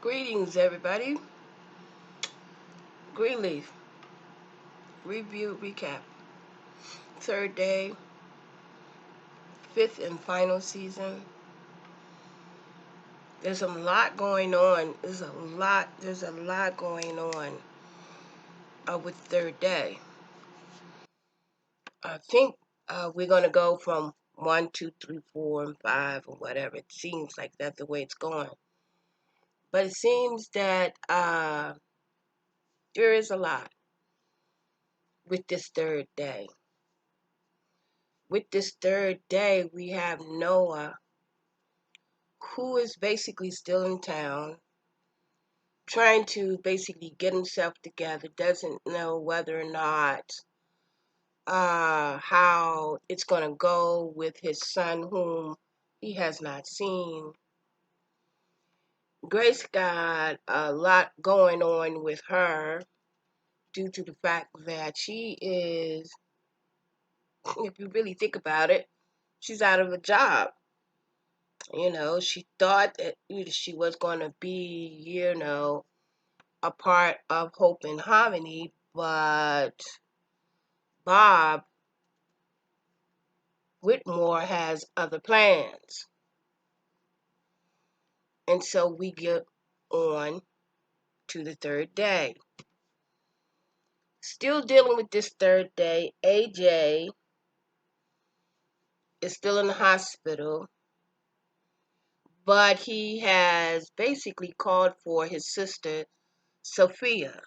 Greetings, everybody. Greenleaf review recap. Third day, fifth and final season. There's a lot going on. There's a lot going on with third day. I think we're gonna go from 1, 2, 3, 4, and 5, or whatever. It seems like that's the way it's going. But it seems that there is a lot with this third day. With this third day, we have Noah, who is basically still in town, trying to basically get himself together, doesn't know whether or not how it's going to go with his son, whom he has not seen. Grace got a lot going on with her due to the fact that she is, if you really think about it, she's out of a job. She thought that she was going to be, a part of Hope and Harmony, but Bob Whitmore has other plans. And so we get on to the third day. Still dealing with this third day, AJ is still in the hospital, but he has basically called for his sister, Sophia.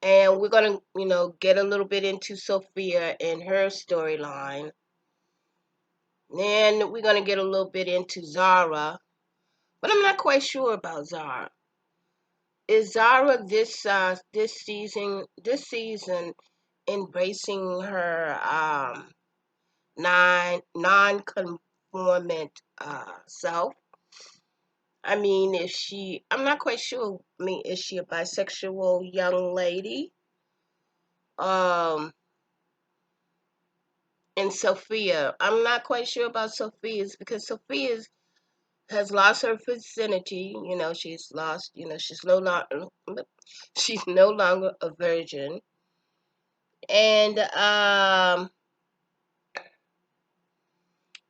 And we're going to, get a little bit into Sophia and her storyline. Then we're going to get a little bit into Zara, but I'm not quite sure about Zara. Is Zara this season embracing her non-conformant self? I mean, I'm not quite sure. I mean, is she a bisexual young lady? Um, and Sophia, I'm not quite sure about Sophia's, because Sophia's has lost her virginity. She's lost. She's no longer a virgin, and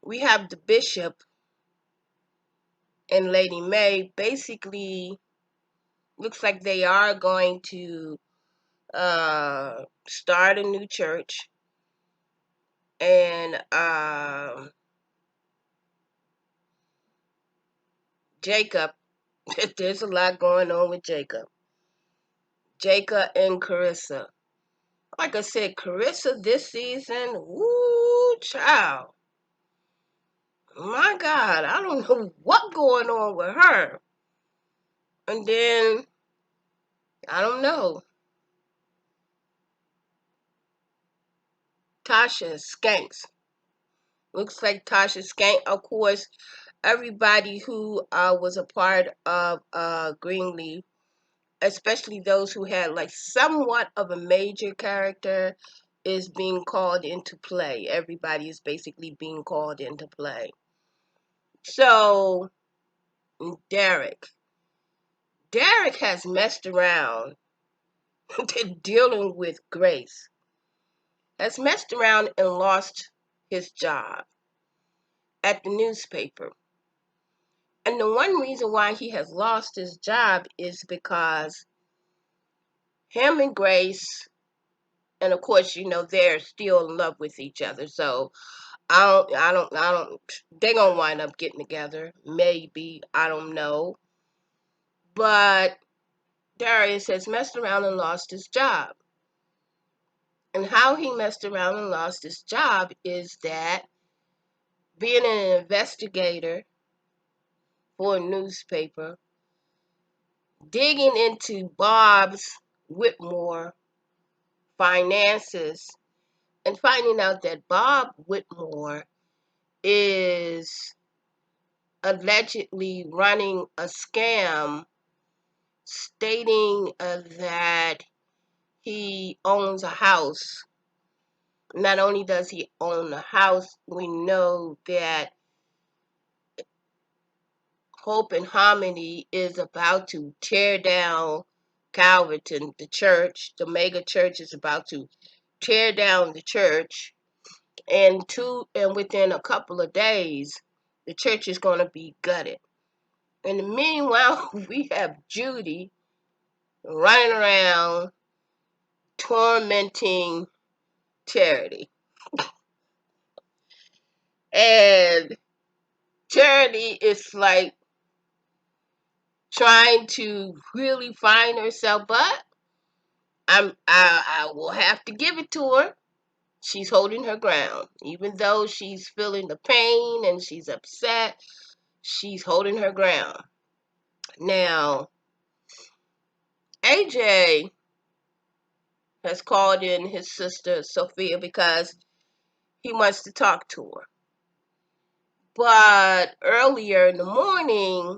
we have the bishop and Lady May. Basically, looks like they are going to start a new church, and Jacob. There's a lot going on with Jacob and Carissa. Like I said, Carissa this season, woo, child. My God, I don't know what's going on with her. And then, I don't know, Tasha skanks. Looks like Tasha skank. Of course, everybody who was a part of Greenleaf, especially those who had like somewhat of a major character, is being called into play. Everybody is basically being called into play. So, Derek. Derek has messed around dealing with Grace. Has messed around and lost his job at the newspaper. And the one reason why he has lost his job is because him and Grace, and of course, they're still in love with each other. So they're gonna wind up getting together. Maybe, I don't know. But Darius has messed around and lost his job. And how he messed around and lost his job is that being an investigator for a newspaper, digging into Bob's Whitmore finances, and finding out that Bob Whitmore is allegedly running a scam, stating that he owns a house. Not only does he own a house, we know that Hope and Harmony is about to tear down Calverton, the church. The mega church is about to tear down the church, and within a couple of days, the church is going to be gutted. And meanwhile, we have Judy running around tormenting Charity. And Charity is like trying to really find herself, but I will have to give it to her. She's holding her ground. Even though she's feeling the pain and she's upset, she's holding her ground. Now, AJ has called in his sister Sophia because he wants to talk to her. But earlier in the morning,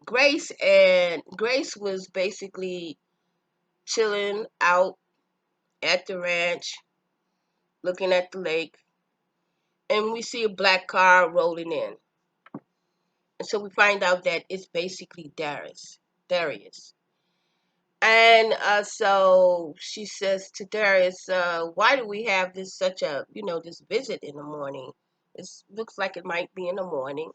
Grace was basically chilling out at the ranch, looking at the lake, and we see a black car rolling in. And so we find out that it's basically Darius. And so she says to Darius, why do we have this visit in the morning? It looks like it might be in the morning.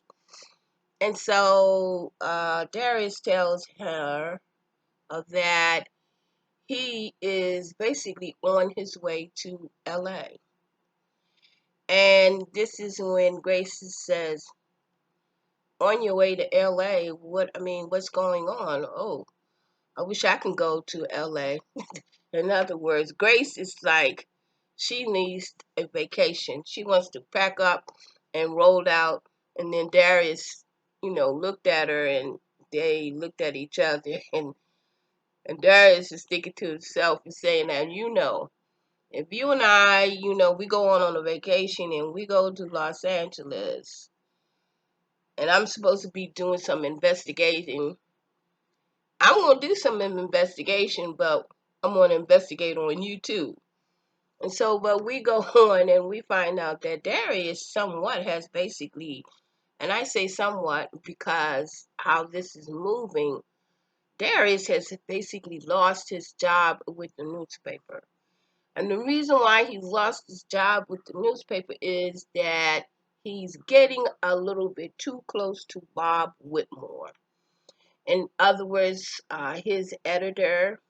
And so Darius tells her that he is basically on his way to LA. And this is when Grace says, on your way to LA, what's going on? Oh, I wish I can go to LA. In other words, Grace is like, she needs a vacation. She wants to pack up and roll out. And then Darius, looked at her, and they looked at each other. And Darius is thinking to himself and saying, now, if you and I, we go on a vacation and we go to Los Angeles, and I'm supposed to be doing some investigating, I'm going to do some investigation, but I'm going to investigate on you too. And so, but we go on and we find out that Darius somewhat has basically, and I say somewhat because how this is moving, Darius has basically lost his job with the newspaper. And the reason why he lost his job with the newspaper is that he's getting a little bit too close to Bob Whitmore. In other words, his editor,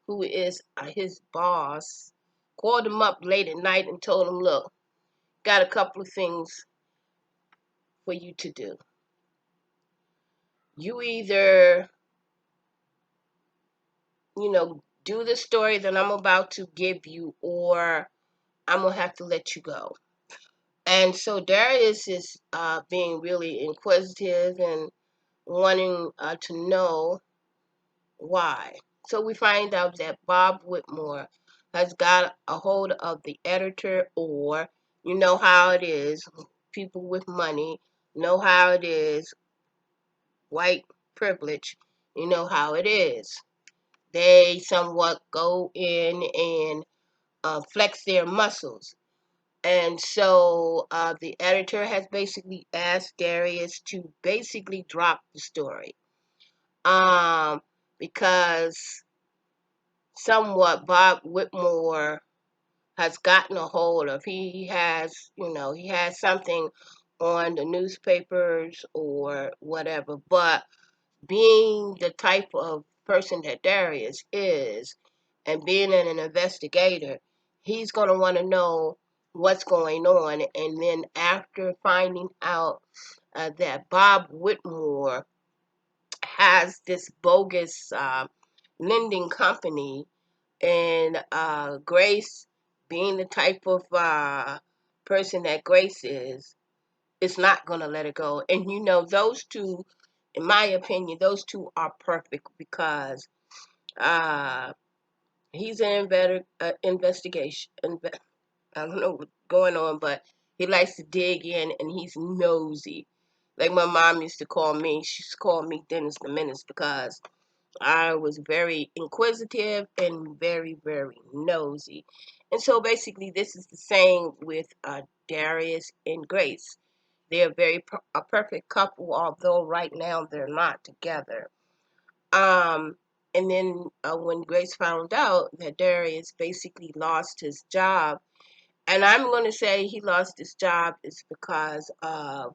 who is his boss, called him up late at night and told him, look, got a couple of things for you to do. You either, do the story that I'm about to give you, or I'm going to have to let you go. And so Darius is being really inquisitive and wanting to know why. So we find out that Bob Whitmore has got a hold of the editor, or you know how it is, people with money know how it is, white privilege, you know how it is. They somewhat go in and flex their muscles. And so the editor has basically asked Darius to basically drop the story. Because somewhat Bob Whitmore has gotten a hold of, he has something on the newspapers or whatever, but being the type of person that Darius is and being an investigator, he's going to want to know what's going on. And then after finding out that Bob Whitmore has this bogus lending company, and Grace, being the type of person that Grace is not going to let it go. And those two, in my opinion, those two are perfect because uh, he's an investigation. I don't know what's going on, but he likes to dig in and he's nosy. Like my mom used to call me, she used to call me Dennis the Menace because I was very inquisitive and very, very nosy. And so basically, this is the same with Darius and Grace. They're a perfect couple, although right now they're not together. And then when Grace found out that Darius basically lost his job, and I'm going to say he lost his job is because of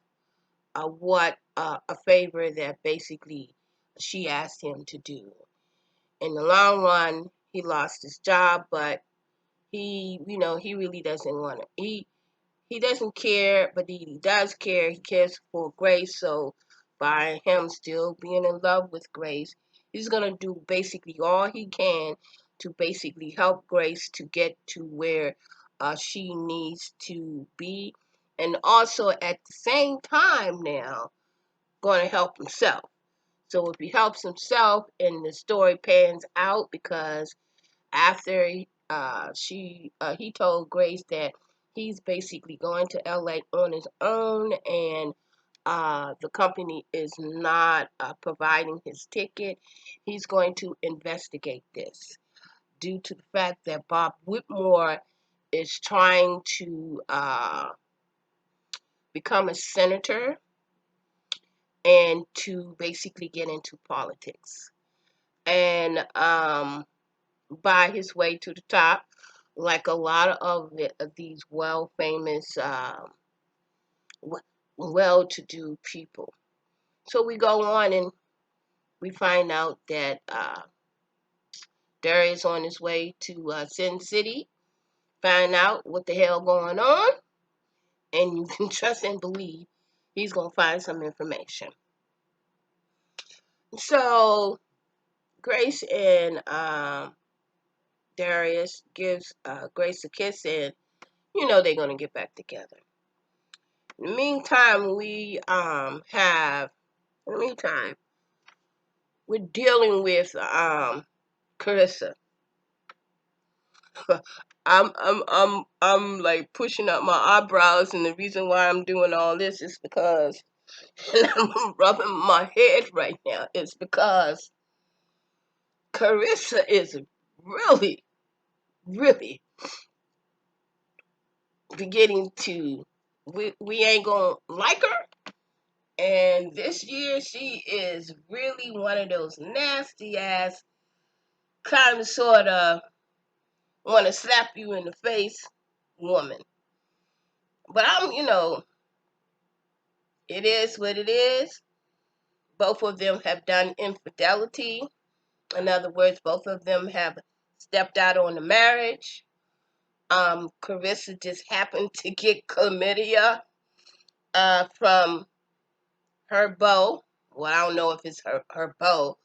what a favor that basically she asked him to do. In the long run, he lost his job, but he really doesn't want to. He doesn't care, but he does care. He cares for Grace, so by him still being in love with Grace, he's gonna do basically all he can to basically help Grace to get to where she needs to be, and also at the same time now going to help himself. So if he helps himself and the story pans out, because after he told Grace that he's basically going to LA on his own, and the company is not providing his ticket, he's going to investigate this due to the fact that Bob Whitmore is trying to become a senator and to basically get into politics. And by his way to the top, like a lot of these famous, well-to-do people. So we go on and we find out that Darius on his way to Sin City, find out what the hell going on, and you can trust and believe he's gonna find some information. So Grace and Darius gives Grace a kiss, and they're gonna get back together. In the meantime, in the meantime, we're dealing with Carissa. I'm like pushing up my eyebrows, and the reason why I'm doing all this is because, and I'm rubbing my head right now, is because Carissa is really, really beginning to. We ain't gonna like her, and this year she is really one of those nasty ass kind of sort of want to slap you in the face woman. But it is what it is. Both of them have done infidelity. In other words, both of them have stepped out on the marriage. Carissa just happened to get chlamydia from her beau. Well, I don't know if it's her beau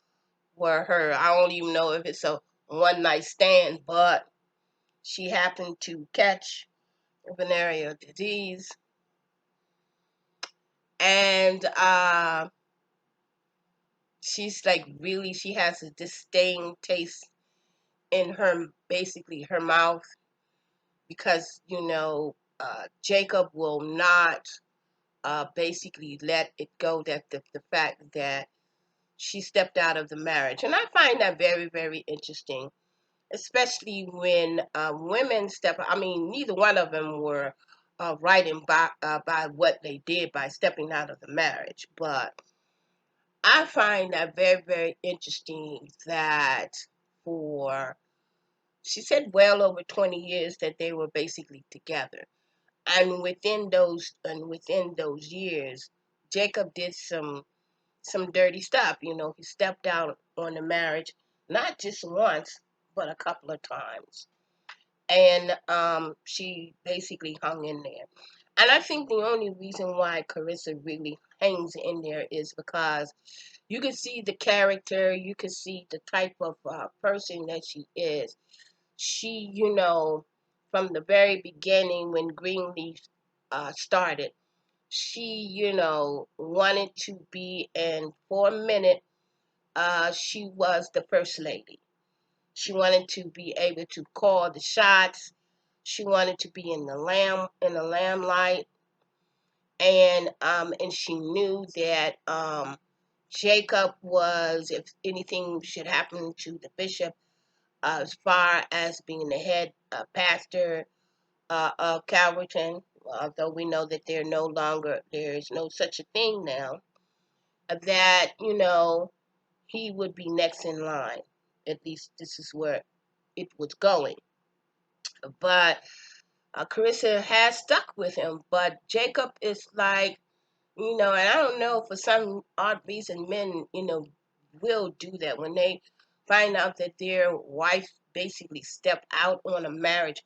or I don't even know if it's a one night stand, but she happened to catch venereal disease. And she's like really, she has a disdain taste in basically her mouth, because Jacob will not basically let it go, that the fact that she stepped out of the marriage. And I find that very, very interesting, especially when women step. I mean, neither one of them were right by what they did by stepping out of the marriage, but I find that very, very interesting that for, she said, well over 20 years that they were basically together. And within those years, Jacob did some dirty stuff. He stepped out on the marriage not just once, but a couple of times. And she basically hung in there. And I think the only reason why Carissa really hangs in there is because you can see the character, you can see the type of person that she is. She, from the very beginning when Greenleaf started, she, wanted to be, and for a minute, she was the first lady. She wanted to be able to call the shots. She wanted to be in the lamplight, and she knew that Jacob was, if anything should happen to the bishop, as far as being the head pastor of Calverton, although we know that there is no such a thing now, that, he would be next in line. At least this is where it was going. But Carissa has stuck with him. But Jacob is like, and I don't know, for some odd reason, men, will do that when they find out that their wife basically stepped out on a marriage.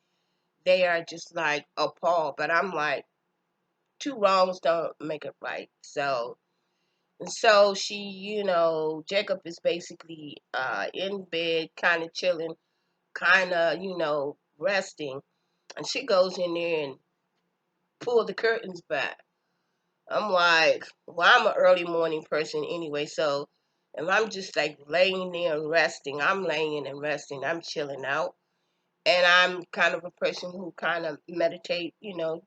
They are just like appalled. But I'm like, two wrongs don't make it right. So she, Jacob is basically in bed, kind of chilling, kind of, resting. And she goes in there and pull the curtains back. I'm like, well, I'm an early morning person anyway, so if I'm just like laying there and resting, I'm laying and resting, I'm chilling out. And I'm kind of a person who kind of meditate,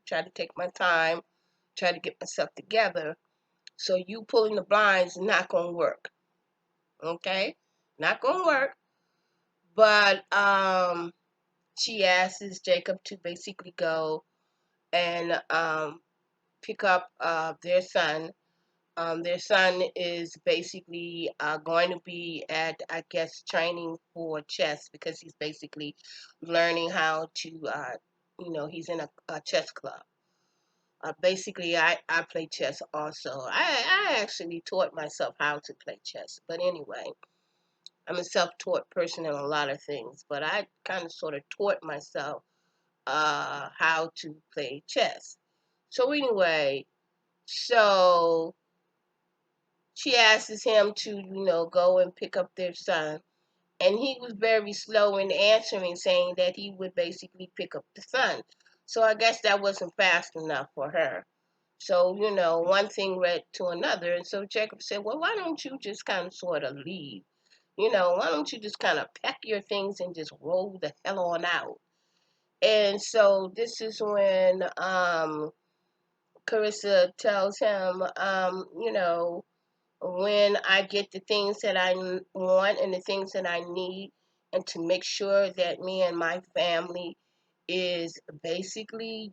try to take my time, try to get myself together. So you pulling the blinds is not gonna work. Okay? Not gonna work. But she asks Jacob to basically go and pick up their son. Their son is basically going to be at, I guess, training for chess because he's basically learning how to, he's in a chess club. Basically, I play chess also. I actually taught myself how to play chess. But anyway, I'm a self-taught person in a lot of things. But I kind of sort of taught myself how to play chess. So anyway, so she asks him to, go and pick up their son. And he was very slow in answering, saying that he would basically pick up the son. So I guess that wasn't fast enough for her. So, one thing led to another. And so Jacob said, well, why don't you just kind of sort of leave? Why don't you just kind of pack your things and just roll the hell on out? And so this is when Carissa tells him, when I get the things that I want and the things that I need, and to make sure that me and my family is basically,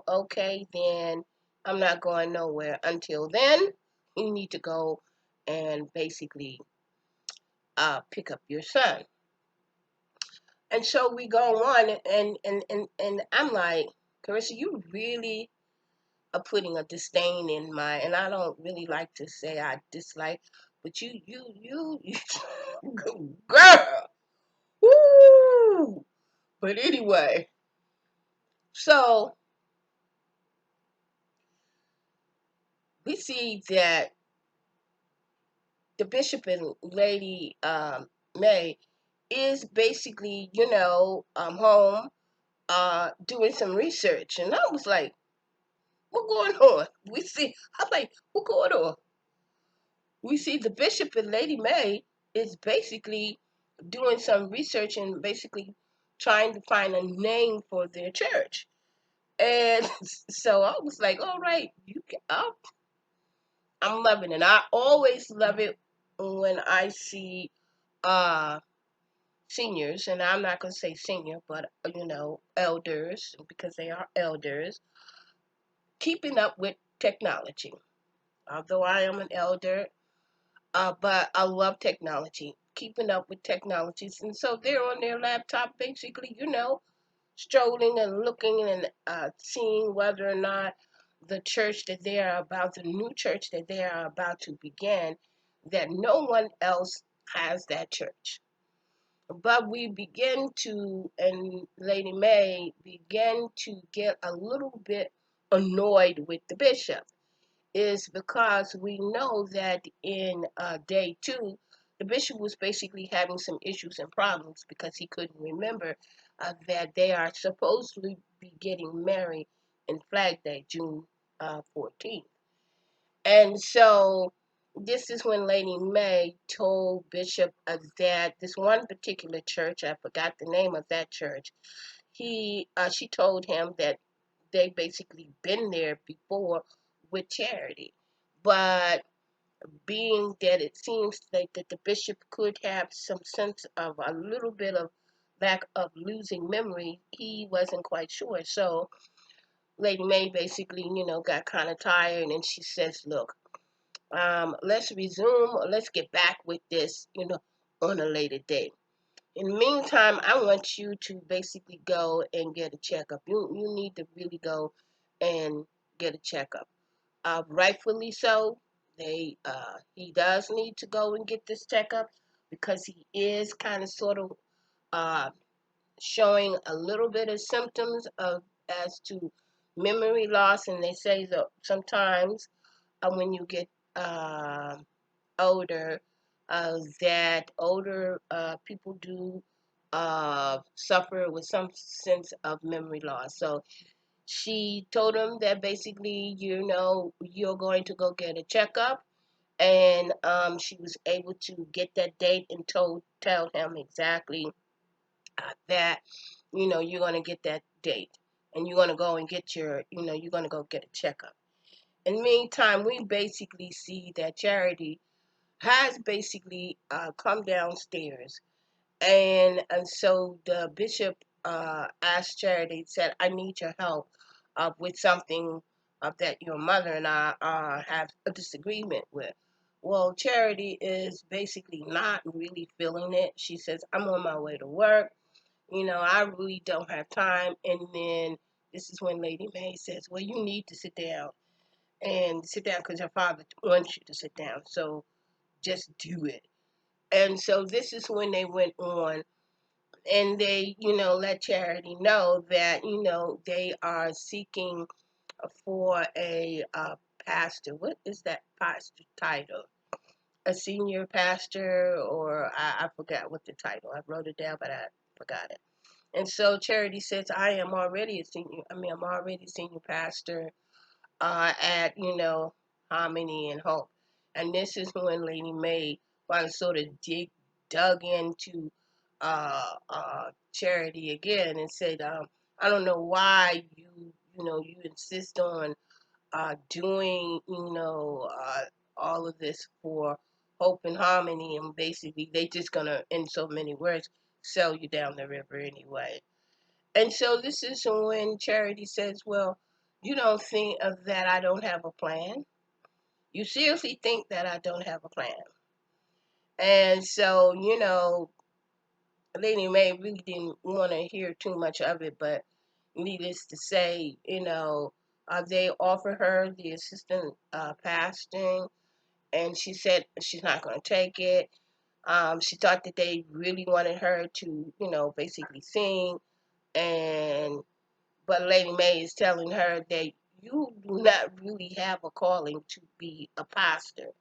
okay, then I'm not going nowhere. Until then, you need to go and basically pick up your son. And so we go on, and I'm like, Carissa, you really are putting a disdain in my, and I don't really like to say I dislike, but you girl, woo. But anyway, so we see that the bishop and Lady May is basically, home doing some research, and I was like, what going on? I'm like, what going on? We see the bishop and Lady May is basically doing some research and basically trying to find a name for their church. And so I was like, all right, I'm loving it. I always love it when I see uh, seniors, and I'm not going to say senior, but, elders, because they are elders, keeping up with technology. Although I am an elder, but I love technology, keeping up with technologies. And so they're on their laptop, basically, strolling and looking and seeing whether or not the church that they are about, the new church that they are about to begin, that no one else has that church. But we begin to, and Lady May began to get a little bit annoyed with the bishop, is because we know that in day two, the bishop was basically having some issues and problems because he couldn't remember that they are supposed to be getting married in Flag Day, June 14th. And so this is when Lady May told Bishop that this one particular church, I forgot the name of that church, she told him that they basically been there before with charity. But being that it seems like that the bishop could have some sense of a little bit of lack of losing memory, he wasn't quite sure. So Lady May basically, got kind of tired, and she says, "Look, let's resume, or let's get back with this, on a later date. In the meantime, I want you to basically go and get a checkup. You need to really go and get a checkup. Rightfully so. He does need to go and get this checkup because he is kind of sort of uh, showing a little bit of symptoms of as to memory loss, and they say that sometimes when you get uh, older, that older people do suffer with some sense of memory loss. So she told him that basically, you're going to go get a checkup, and she was able to get that date and tell him exactly that you're going to get that date, and you're going to go and get you're going to go get a checkup. In the meantime, we basically see that Charity has basically come downstairs, and so the bishop asked Charity, said, "I need your help with something that your mother and I have a disagreement with." Well, Charity is basically not really feeling it. She says, "I'm on my way to work. I really don't have time." And then this is when Lady May says, "Well, you need to sit down because your father wants you to sit down. So just do it." And so this is when they went on, and they, let Charity know that, they are seeking for a pastor. What is that pastor title? A senior pastor, or I forgot what the title. I wrote it down, but I forgot it. And so Charity says, I'm already a senior pastor at, Harmony and Hope. And this is when Lady May kind of sort of dug into Charity again and said, I don't know why you insist on doing, all of this for Hope and Harmony, and basically they just gonna, in so many words, sell you down the river anyway. And so this is when Charity says, "Well, you don't think of that I don't have a plan? You seriously think that I don't have a plan?" And so, Lady May really didn't want to hear too much of it, but needless to say, they offered her the assistant pastoring, and she said she's not going to take it. She thought that they really wanted her to, basically sing, and but Lady May is telling her that you do not really have a calling to be a pastor.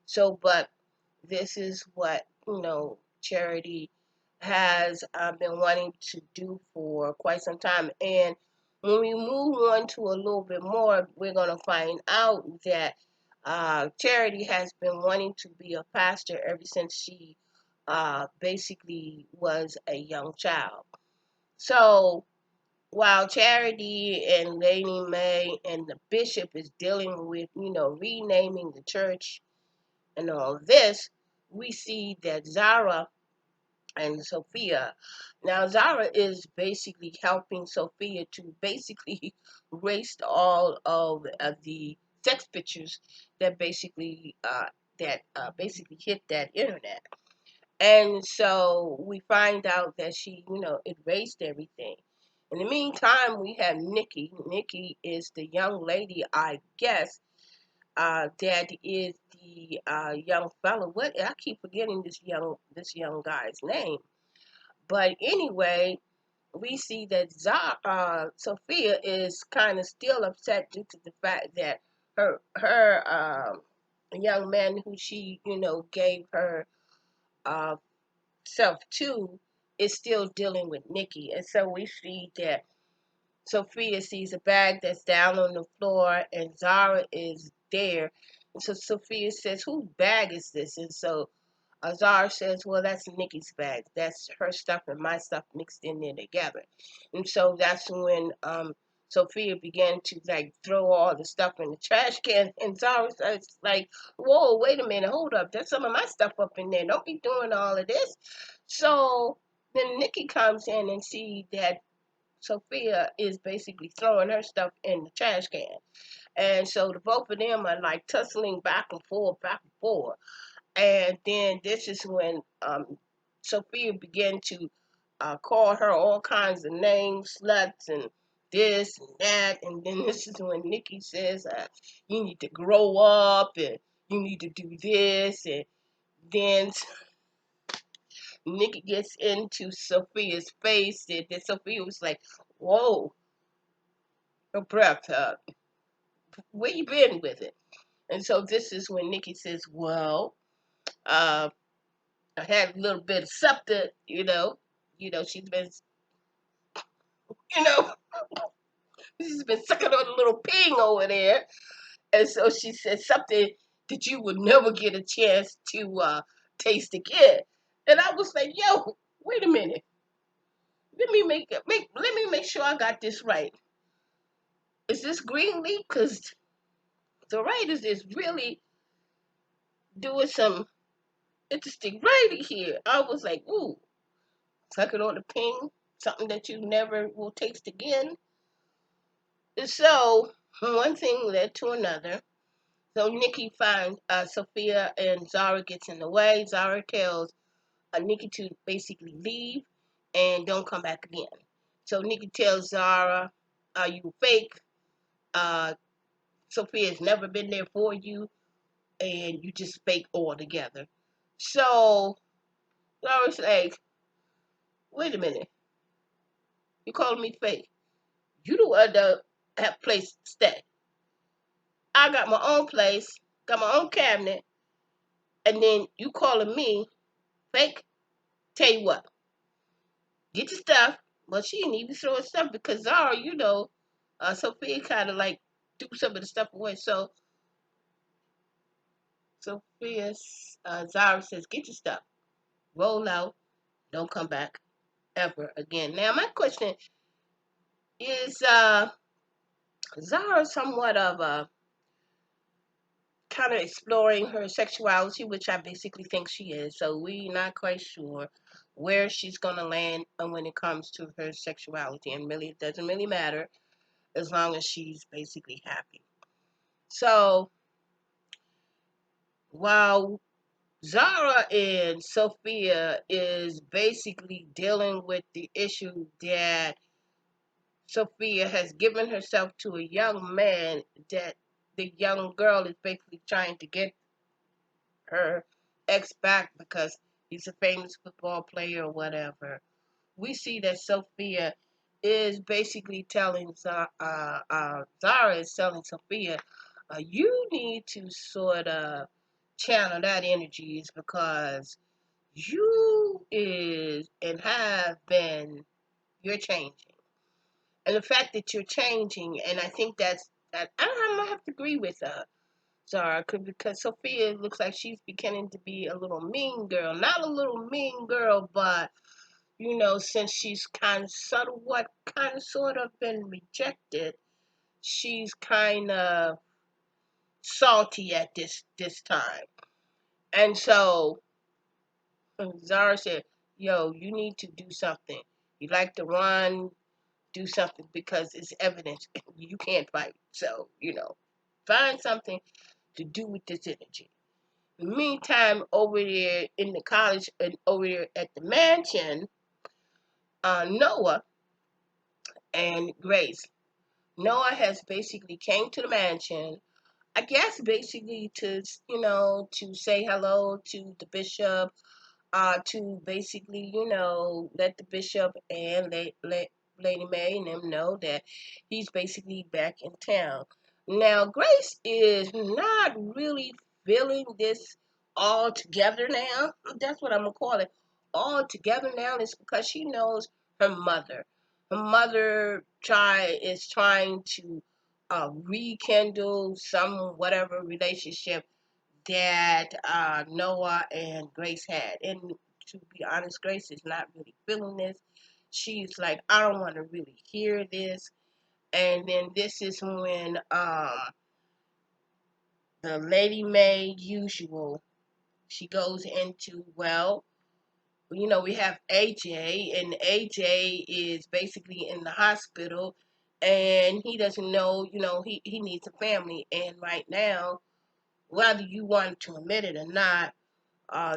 So, but this is what, Charity has been wanting to do for quite some time. And when we move on to a little bit more, we're going to find out that Charity has been wanting to be a pastor ever since she basically was a young child. So, while Charity and Lady May and the bishop is dealing with, renaming the church and all this, we see that Zara and Sophia. Now, Zara is basically helping Sophia to basically erase all of the sex pictures that basically hit that internet. And so we find out that she, erased everything. In the meantime, we have Nikki. Nikki is the young lady, I guess, that is the young fellow. What I keep forgetting this young guy's name. But anyway, we see that Sophia is kind of still upset due to the fact that her young man who she gave her uh, self to is still dealing with Nikki. And so we see that Sophia sees a bag that's down on the floor, and Zara is there. And so Sophia says, "Whose bag is this?" And so Zara says, "Well, that's Nikki's bag. That's her stuff and my stuff mixed in there together." And so that's when Sophia began to like throw all the stuff in the trash can, and Zara says like, "Whoa, wait a minute, hold up. There's some of my stuff up in there. Don't be doing all of this." So then Nikki comes in and see that Sophia is basically throwing her stuff in the trash can. And so the both of them are like tussling back and forth, back and forth. And then this is when Sophia began to call her all kinds of names, sluts and this and that. And then this is when Nikki says, you need to grow up and you need to do this. And then Nikki gets into Sophia's face, and then Sophia was like, whoa, her breath, where you been with it? And so this is when Nikki says, well, uh, I had a little bit of something, she's been, you know, she's been sucking on a little ping over there. And so she said something that you would never get a chance to taste again. And I was like, yo, wait a minute. Let me make sure I got this right. Is this Greenleaf? Because the writers is really doing some interesting writing here. I was like, ooh, sucking on the ping, something that you never will taste again. And so one thing led to another. So Nikki finds Sophia and Zara gets in the way. Zara tells Nikki to basically leave and don't come back again. So Nikki tells Zara, you fake. Uh, Sophia's never been there for you, and you just fake altogether. So Zara's like, wait a minute, you calling me fake? You the one that have place to stay. I got my own place, got my own cabinet, and then you calling me fake? Tell you what, get your stuff. Well, she didn't even throw her stuff because Zara, Sophia kind of like threw some of the stuff away. So Sophia, Zara says, get your stuff, roll out, don't come back ever again. Now, my question is, Zara somewhat of a kind of exploring her sexuality, which I basically think she is. So we're not quite sure where she's gonna land when it comes to her sexuality, and really, it doesn't really matter as long as she's basically happy. So while Zara and Sophia is basically dealing with the issue that Sophia has given herself to a young man, that the young girl is basically trying to get her ex back because he's a famous football player or whatever. We see that Sophia is basically telling Zara is telling Sophia, you need to sort of channel that energies because you is and have been, you're changing. And the fact that you're changing, and I think that I don't have to agree with Zara, because Sophia looks like she's beginning to be a little mean girl. Not a little mean girl, but since she's kind of sort of been rejected, she's kind of salty at this time. And so Zara said, "Yo, you need to do something. You like to run, do something because it's evidence you can't fight. So find something to do with this energy." In the meantime, over there in the college and over there at the mansion, Noah and Grace. Noah has basically came to the mansion, I guess basically to say hello to the bishop, to basically, let the bishop and Lady May and them know that he's basically back in town. Now, Grace is not really feeling this all together now. That's what I'm going to call it. All together now is because she knows her mother. Her mother is trying to rekindle some whatever relationship that Noah and Grace had. And to be honest, Grace is not really feeling this. She's like, I don't want to really hear this. And then this is when the Lady May usual, she goes into, well, we have AJ, and AJ is basically in the hospital, and he doesn't know, he needs a family. And right now, whether you want to admit it or not,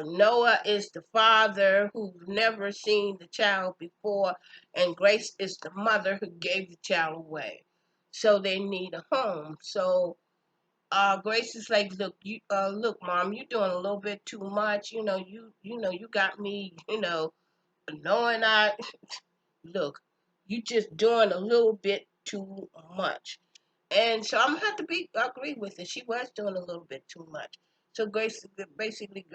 Noah is the father who's never seen the child before, and Grace is the mother who gave the child away. So they need a home. So Grace is like, look, look, Mom, you're doing a little bit too much. You got me, knowing look, you just doing a little bit too much. And so I'm gonna have to agree with it. She was doing a little bit too much. So Grace basically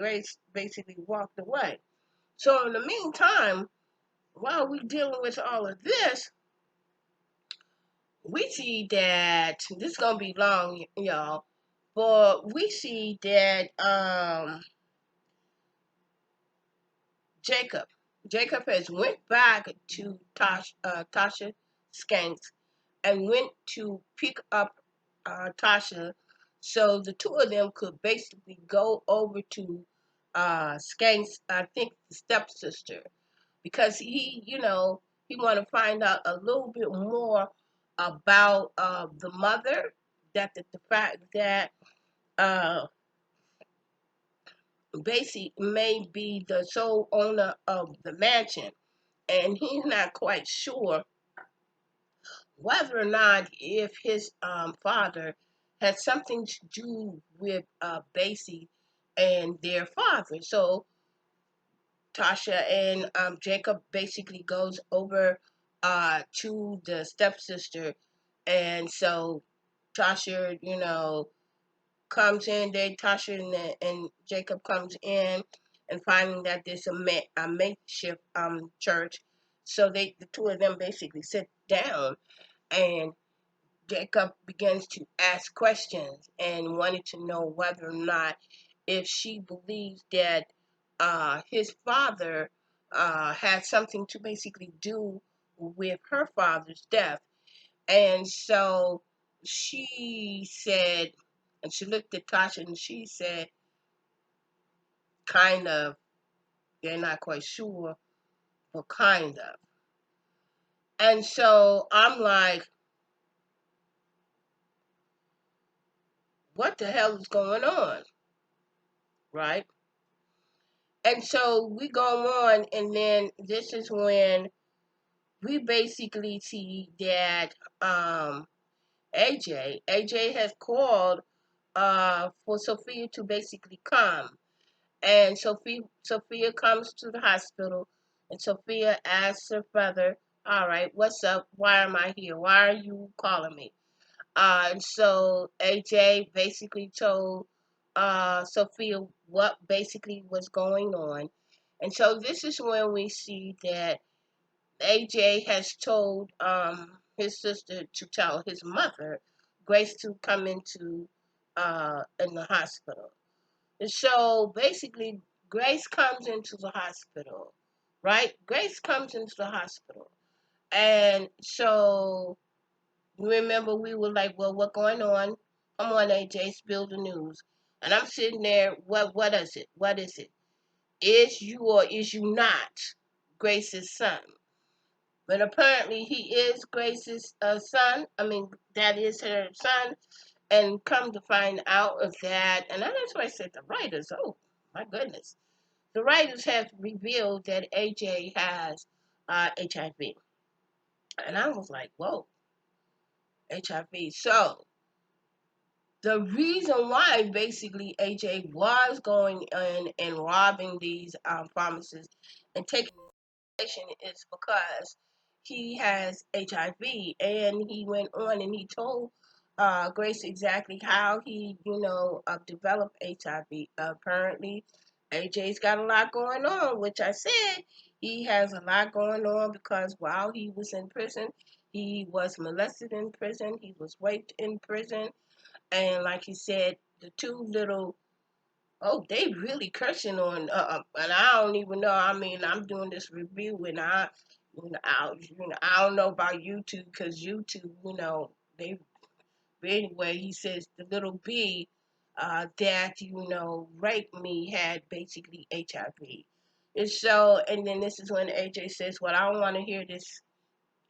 walked away. So in the meantime, while we dealing with all of this, we see that this is gonna be long, y'all. But we see that Jacob, Jacob has went back to Tasha Skanks and went to pick up Tasha, so the two of them could basically go over to Skanks, I think the stepsister, because he want to find out a little bit more about the mother, that the fact that uh, Basie may be the sole owner of the mansion, and he's not quite sure whether or not if his father had something to do with Basie and their father. So Tasha and Jacob basically goes over to the stepsister, and so Tasha, comes in. Tasha and Jacob comes in, and finding that there's a makeshift church. So the two of them basically sit down, and Jacob begins to ask questions and wanted to know whether or not if she believes that his father had something to basically do with her father's death. And so she said, and she looked at Tasha and she said, kind of, they're not quite sure, but kind of. And so I'm like, what the hell is going on? Right? And so we go on, and then this is when we basically see that AJ has called for Sophia to basically come. And Sophia comes to the hospital, and Sophia asks her father, all right, what's up? Why am I here? Why are you calling me? And so AJ basically told Sophia what basically was going on. And so this is when we see that AJ has told his sister to tell his mother, Grace, to come into in the hospital. And so basically, Grace comes into the hospital, right? Grace comes into the hospital. And so remember, we were like, well, what's going on? Come on, AJ, spill the news. And I'm sitting there, what is it? What is it? Is you or is you not Grace's son? But apparently he is Grace's son. I mean, that is her son. And come to find out of that, and that's why I said the writers, oh my goodness. The writers have revealed that AJ has HIV. And I was like, whoa, HIV. So the reason why basically AJ was going in and robbing these pharmacies and taking is because he has HIV, and he went on and he told Grace exactly how he, developed HIV. Apparently, AJ's got a lot going on, which I said he has a lot going on because while he was in prison, he was molested in prison, he was raped in prison, and like he said, the two little, oh, they really cursing on, and I don't even know. I mean, I'm doing this review, and I don't know about YouTube because YouTube, they anyway. He says the little B that raped me had basically HIV. And so, and then this is when AJ says, "Well, I don't want to hear this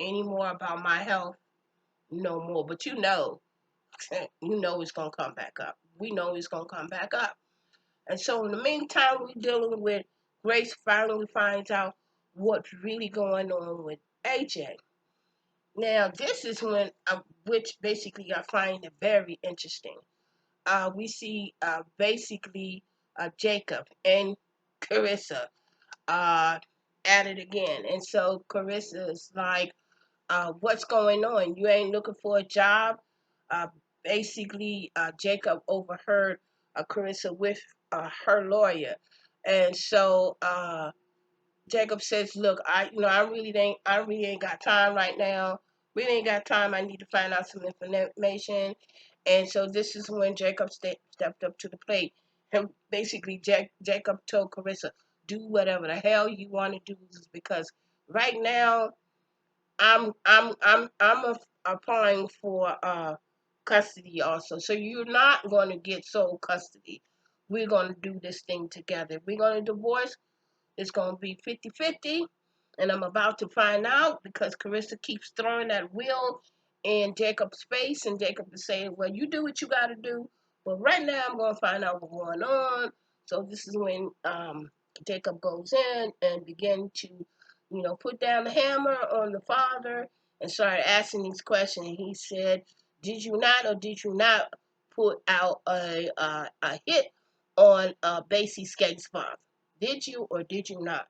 anymore about my health no more." But you know it's gonna come back up. We know it's gonna come back up. And so in the meantime, we're dealing with Grace finally finds out what's really going on with AJ. Now, this is when, which basically I find it very interesting. We see basically Jacob and Carissa uh, at it again. And so Carissa is like, what's going on? You ain't looking for a job? Uh, basically, Jacob overheard Carissa with her lawyer. And so Jacob says, "Look, I really ain't got time right now. Really ain't got time. I need to find out some information." And so this is when Jacob stepped up to the plate, and basically Jacob told Carissa, "Do whatever the hell you want to do, because right now I'm applying for custody also. So you're not going to get sole custody. We're going to do this thing together. We're going to divorce. It's going to be 50-50, and I'm about to find out because Carissa keeps throwing that will in Jacob's face, and Jacob is saying, well, you do what you got to do, but right now I'm going to find out what's going on." So this is when Jacob goes in and begin to, put down the hammer on the father and started asking these questions. And he said, "Did you not, or did you not put out a hit on Basie Skate's father? Did you or did you not?"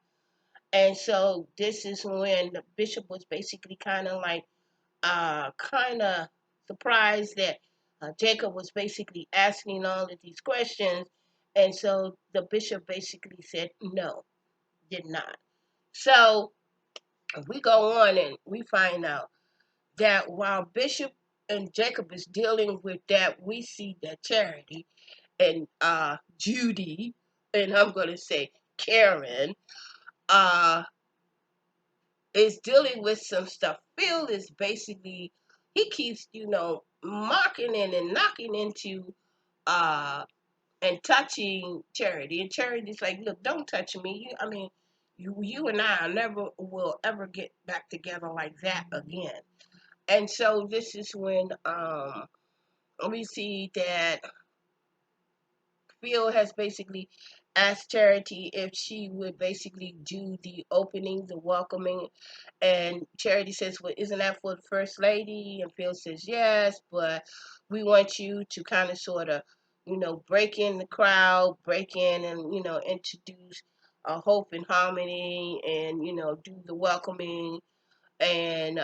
And so this is when the bishop was basically kind of like, kind of surprised that Jacob was basically asking all of these questions. And so the bishop basically said, no, did not. So we go on and we find out that while Bishop and Jacob is dealing with that, we see that Charity and Judy, and I'm going to say Karen, uh, is dealing with some stuff. Phil is basically, he keeps, mocking and knocking into uh and touching Charity. And Charity's like, look, don't touch me. You and I never will ever get back together like that again. And so this is when we see that Phil has basically asked Charity if she would basically do the opening, the welcoming. And Charity says, well, isn't that for the First Lady? And Phil says, yes, but we want you to kind of sort of, break in the crowd, break in and, introduce Hope and Harmony and, do the welcoming. And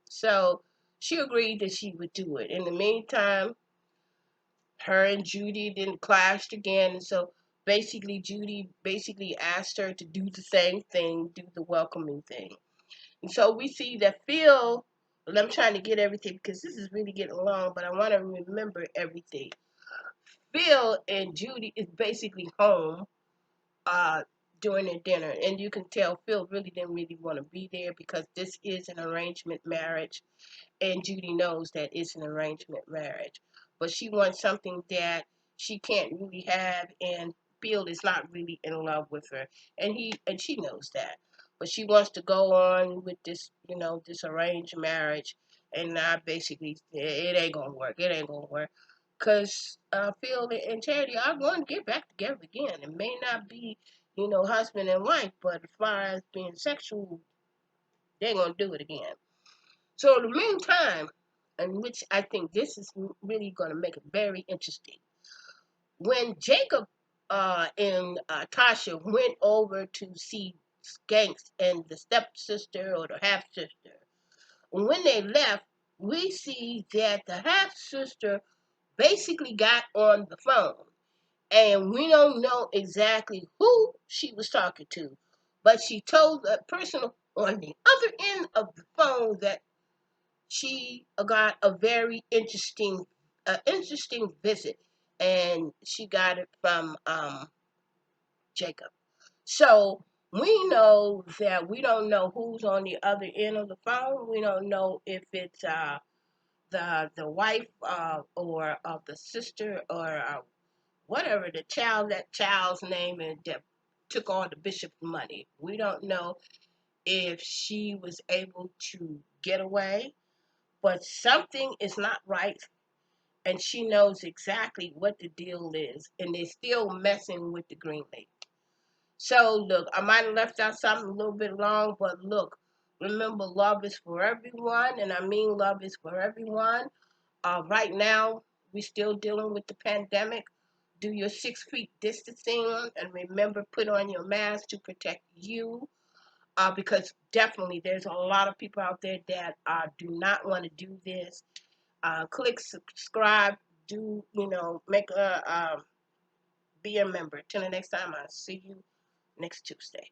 so she agreed that she would do it. In the meantime, her and Judy then clashed again. And so basically, Judy basically asked her to do the same thing, do the welcoming thing. And so we see that Phil, well, I'm trying to get everything because this is really getting long, but I want to remember everything. Phil and Judy is basically home uh, during their dinner. And you can tell Phil really didn't really want to be there because this is an arrangement marriage. And Judy knows that it's an arrangement marriage. But she wants something that she can't really have, and Phil is not really in love with her. And she knows that. But she wants to go on with this, this arranged marriage, and I basically, it ain't gonna work. It ain't gonna work. Because Phil and Charity are going to get back together again. It may not be, husband and wife, but as far as being sexual, they're going to do it again. So in the meantime, in which I think this is really going to make it very interesting, when Jacob and Tasha went over to see Skanks and the stepsister or the half sister, when they left, we see that the half sister basically got on the phone, and we don't know exactly who she was talking to, but she told the person on the other end of the phone that she got a very interesting visit, and she got it from Jacob. So we know that we don't know who's on the other end of the phone. We don't know if it's the wife or of the sister or whatever the child, that child's name is. took all the bishop's money. We don't know if she was able to get away, but something is not right, and she knows exactly what the deal is, and they're still messing with the green lady. So look, I might have left out something a little bit long, but look, remember, love is for everyone, and I mean love is for everyone. Right now, we're still dealing with the pandemic. Do your 6 feet distancing, and remember, put on your mask to protect you. Because definitely there's a lot of people out there that do not want to do this. Click subscribe. Do make a be a member. Till the next time, I'll see you next Tuesday.